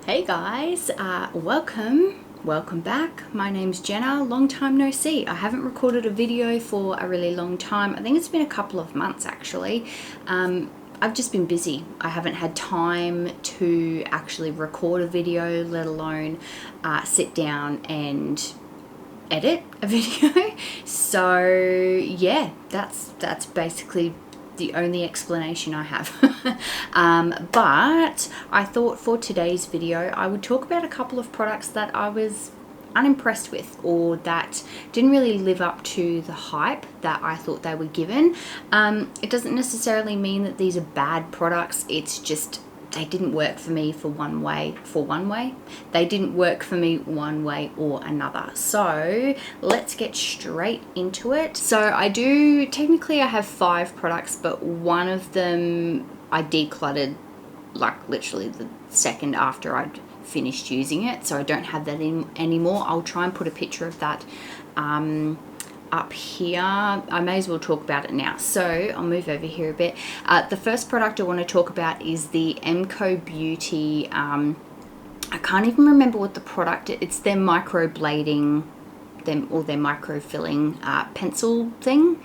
Hey guys, welcome back. My name's Jenna. Long time no see. I haven't recorded a video for a really long time. I think it's been a couple of months actually. I've just been busy. I haven't had time to actually record a video, let alone sit down and edit a video. So yeah, that's basically the only explanation I have. But I thought for today's video I would talk about a couple of products that I was unimpressed with, or that didn't really live up to the hype that I thought they were given. It doesn't necessarily mean that these are bad products, it's just they didn't work for me they didn't work for me one way or another. So let's get straight into it. So I have 5 products, but one of them I decluttered like literally the second after I'd finished using it, so I don't have that in anymore. I'll try and put a picture of that up here. I may as well talk about it now, so I'll move over here a bit. The first product I want to talk about is the Emco Beauty, I can't even remember what the product is. It's their microblading, their microfilling pencil thing.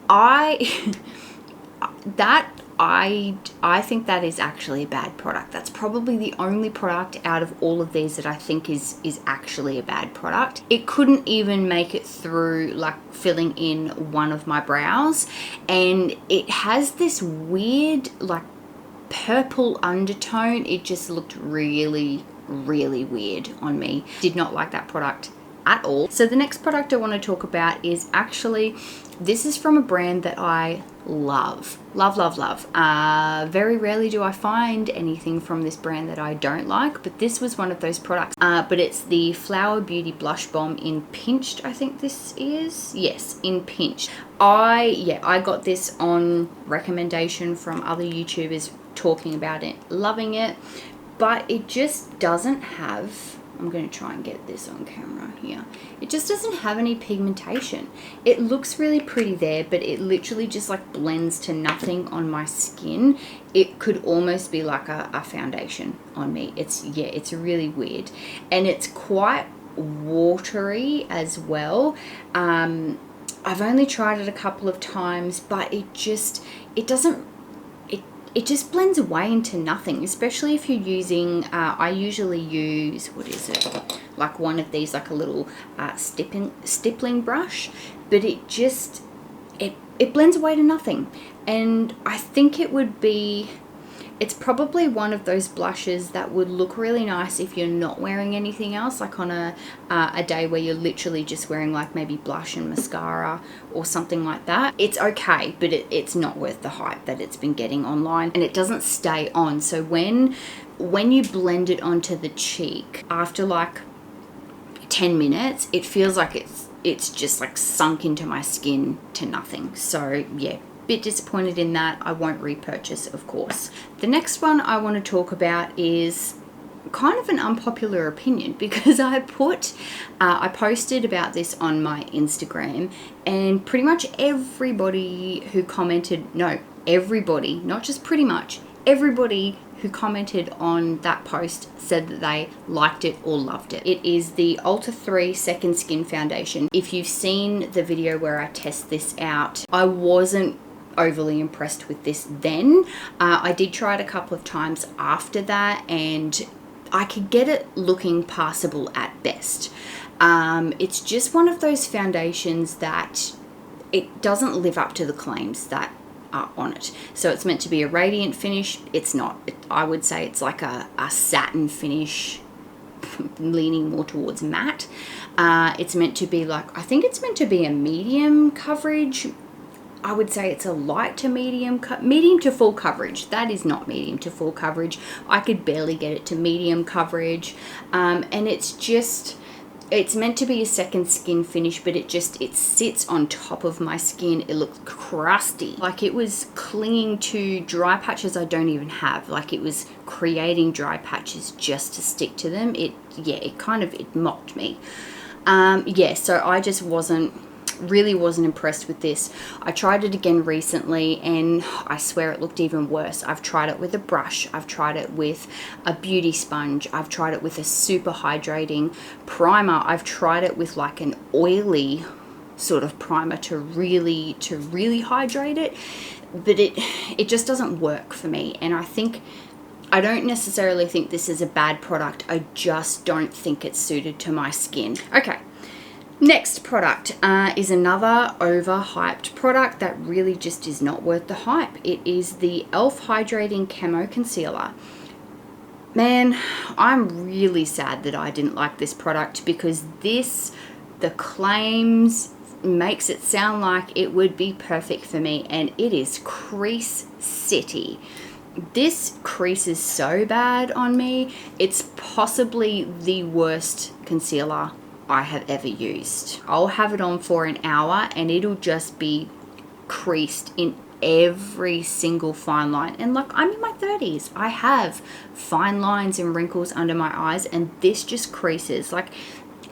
I think that is actually a bad product. That's probably the only product out of all of these that I think is actually a bad product. It couldn't even make it through like filling in one of my brows, and it has this weird like purple undertone. It just looked really weird on me. Did not like that product at all. So the next product I want to talk about is actually, this is from a brand that I love. Very rarely do I find anything from this brand that I don't like, but this was one of those products. But it's the Flower Beauty Blush Bomb in Pinched, I think this is. Yes, in Pinched. I got this on recommendation from other YouTubers talking about it, loving it, but it just doesn't have, I'm going to try and get this on camera here. It just doesn't have any pigmentation. It looks really pretty there, but it literally just like blends to nothing on my skin. It could almost be like a foundation on me. It's really weird. And it's quite watery as well. I've only tried it a couple of times, but it just blends away into nothing, especially if you're using, I usually use, what is it? Like one of these, like a little stippling brush, but it just, it blends away to nothing. And I think it's probably one of those blushes that would look really nice if you're not wearing anything else, like on a day where you're literally just wearing like maybe blush and mascara or something like that. It's okay, but it's not worth the hype that it's been getting online, and it doesn't stay on. So when you blend it onto the cheek, after like 10 minutes, it feels like it's just like sunk into my skin to nothing. So yeah, bit disappointed in that. I won't repurchase, of course. The next one I want to talk about is kind of an unpopular opinion, because I posted about this on my Instagram, and pretty much everybody who commented, no, everybody, not just pretty much, everybody who commented on that post said that they liked it or loved it. It is the Ulta 3 Second Skin Foundation. If you've seen the video where I test this out, I wasn't overly impressed with this then. I did try it a couple of times after that, and I could get it looking passable at best. It's just one of those foundations that it doesn't live up to the claims that are on it. So it's meant to be a radiant finish. It's not. I would say it's like a satin finish, leaning more towards matte. It's meant to be like, I think it's meant to be a medium coverage. I would say it's a light to medium to full coverage. That is not medium to full coverage. I could barely get it to medium coverage. And it's meant to be a second skin finish, but it sits on top of my skin. It looks crusty, like it was clinging to dry patches I don't even have. Like it was creating dry patches just to stick to them. It mocked me. So I just wasn't Really wasn't impressed with this. I tried it again recently and I swear it looked even worse. I've tried it with a brush, I've tried it with a beauty sponge, I've tried it with a super hydrating primer, I've tried it with like an oily sort of primer to really hydrate it, but it just doesn't work for me. And I don't necessarily think this is a bad product, I just don't think it's suited to my skin. Okay, next product is another overhyped product that really just is not worth the hype. It is the e.l.f. Hydrating Camo Concealer. Man, I'm really sad that I didn't like this product, because the claims makes it sound like it would be perfect for me, and it is Crease City. This creases so bad on me. It's possibly the worst concealer I have ever used. I'll have it on for an hour and it'll just be creased in every single fine line. And like, I'm in my 30s. I have fine lines and wrinkles under my eyes, and this just creases. Like,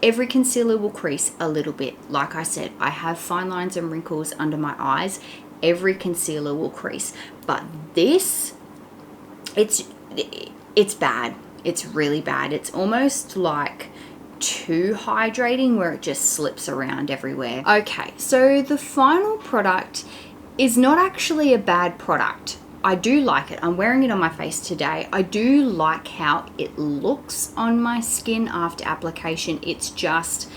every concealer will crease a little bit. Like I said, I have fine lines and wrinkles under my eyes. Every concealer will crease. But this, it's bad. It's really bad. It's almost like too hydrating, where it just slips around everywhere. Okay, so the final product is not actually a bad product. I do like it. I'm wearing it on my face today. I do like how it looks on my skin after application. It's just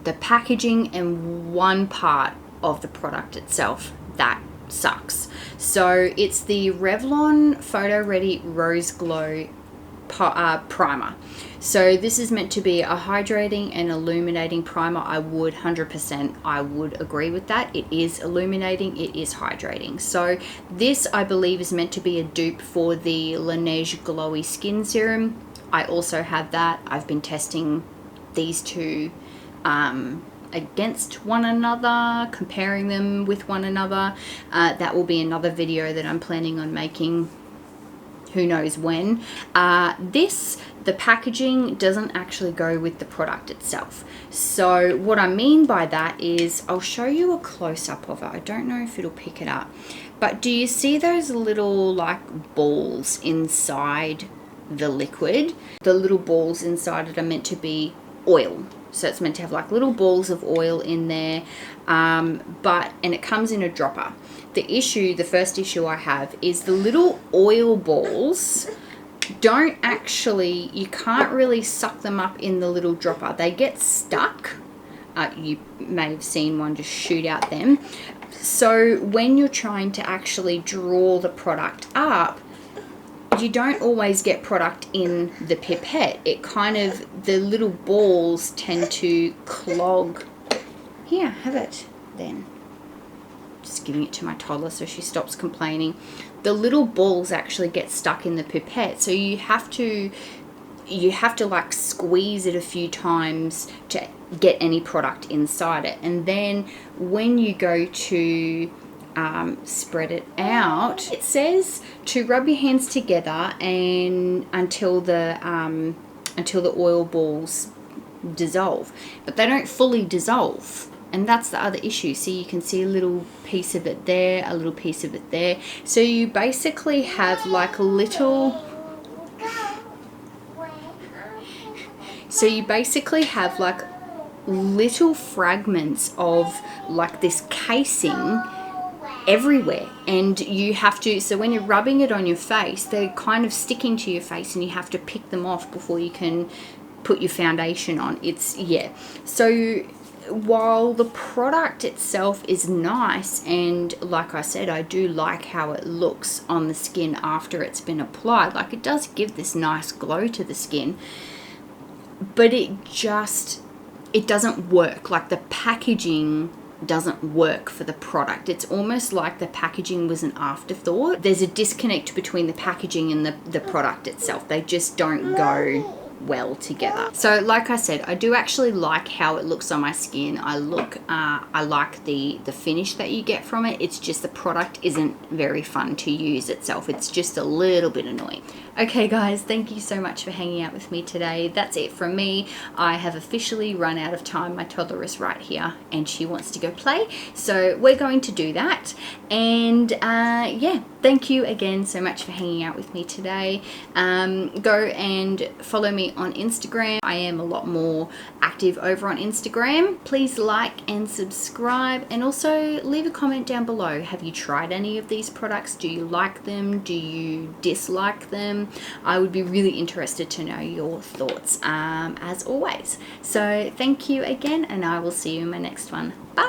the packaging and one part of the product itself that sucks. So it's the Revlon Photo Ready Rose Glow primer. So this is meant to be a hydrating and illuminating primer. I would 100% I would agree with that. It is illuminating, it is hydrating. So this, I believe, is meant to be a dupe for the Laneige Glowy Skin Serum. I also have that. I've been testing these two against one another, comparing them with one another. That will be another video that I'm planning on making, who knows when. The packaging doesn't actually go with the product itself. So what I mean by that is, I'll show you a close-up of it. I don't know if it'll pick it up, but do you see those little like balls inside the liquid? The little balls inside it are meant to be oil. So it's meant to have like little balls of oil in there, and it comes in a dropper. The first issue I have is the little oil balls you can't really suck them up in the little dropper. They get stuck. You may have seen one just shoot out them. So when you're trying to actually draw the product up, you don't always get product in the pipette. The little balls tend to clog. Here, have it then. Just giving it to my toddler so she stops complaining. The little balls actually get stuck in the pipette, so you have to like squeeze it a few times to get any product inside it. And then when you go to spread it out, it says to rub your hands together and until the oil balls dissolve, but they don't fully dissolve. And that's the other issue. So you can see a little piece of it there, a little piece of it there. So you basically have like little fragments of like this casing everywhere, and you have to, so when you're rubbing it on your face, they're kind of sticking to your face and you have to pick them off before you can put your foundation on. So while the product itself is nice, and like I said, I do like how it looks on the skin after it's been applied, like it does give this nice glow to the skin, but it doesn't work. Like the packaging doesn't work for the product. It's almost like the packaging was an afterthought. There's a disconnect between the packaging and the product itself. They just don't go well together. So like I said, I do actually like how it looks on my skin. I like the finish that you get from it. It's just the product isn't very fun to use itself. It's just a little bit annoying. Okay guys, thank you so much for hanging out with me today. That's it from me. I have officially run out of time. My toddler is right here and she wants to go play. So we're going to do that. And yeah, thank you again so much for hanging out with me today. Go and follow me on Instagram. I am a lot more active over on Instagram. Please like and subscribe, and also leave a comment down below. Have you tried any of these products? Do you like them? Do you dislike them? I would be really interested to know your thoughts as always. So thank you again, and I will see you in my next one. Bye.